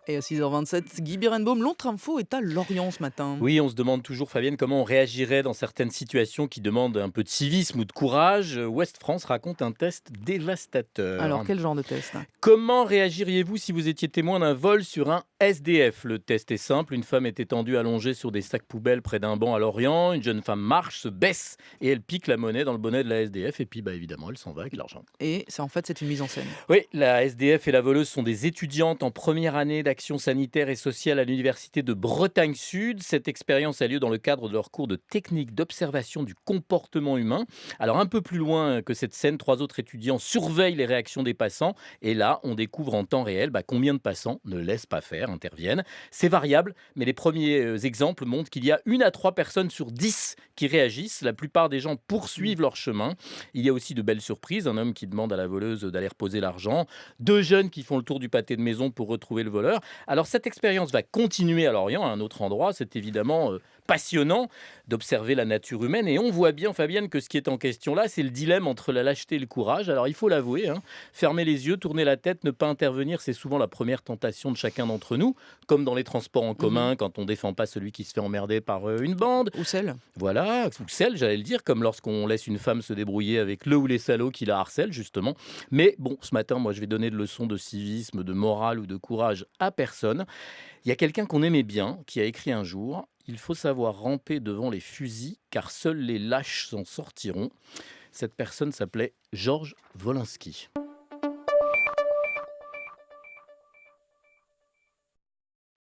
Et à 6h27, Guy Birenbaum, l'autre info est à Lorient ce matin. Oui, on se demande toujours, Fabienne, comment on réagirait dans certaines situations qui demandent un peu de civisme ou de courage. Ouest France raconte un test dévastateur. Alors, quel genre de test? Comment réagiriez-vous si vous étiez témoin d'un vol sur un SDF? Le test est simple, une femme est étendue allongée sur des sacs poubelles près d'un banc à Lorient, une jeune femme marche, se baisse et elle pique la monnaie dans le bonnet de la SDF et puis évidemment elle s'en va avec l'argent. Et c'est une mise en scène. Oui, la SDF et la voleuse sont des étudiantes en première année d'action sanitaire et sociale à l'université de Bretagne Sud. Cette expérience a lieu dans le cadre de leur cours de technique d'observation du comportement humain. Alors un peu plus loin que cette scène, trois autres étudiants surveillent les réactions des passants et là, on découvre en temps réel combien de passants ne laissent pas faire, interviennent. C'est variable, mais les premiers exemples montrent qu'il y a 1 à 3 personnes sur 10 qui réagissent. La plupart des gens Mm. poursuivent leur chemin. Il y a aussi de belles surprises. Un homme qui demande à la voleuse d'aller reposer l'argent. Deux jeunes qui font le tour du pâté de maison pour retrouver le voleur. Alors cette expérience va continuer à Lorient, à un autre endroit. C'est évidemment passionnant d'observer la nature humaine. Et on voit bien, Fabienne, que ce qui est en question là, c'est le dilemme entre la lâcheté et le courage. Alors il faut l'avouer, fermer les yeux, tourner la tête, ne pas intervenir, c'est souvent la première tentation de chacun d'entre nous. Comme dans les transports en Mhm. commun, quand on défend pas celui qui se fait emmerder par une bande. Ou celle. Voilà, ou celle, j'allais le dire, comme lorsqu'on laisse une femme se débrouiller avec le ou les salauds qui la harcèlent, justement. Mais bon, ce matin, moi, je vais donner de leçons de civisme, de morale ou de courage à personne. Il y a quelqu'un qu'on aimait bien qui a écrit un jour: il faut savoir ramper devant les fusils, car seuls les lâches s'en sortiront. Cette personne s'appelait Georges Wolinski.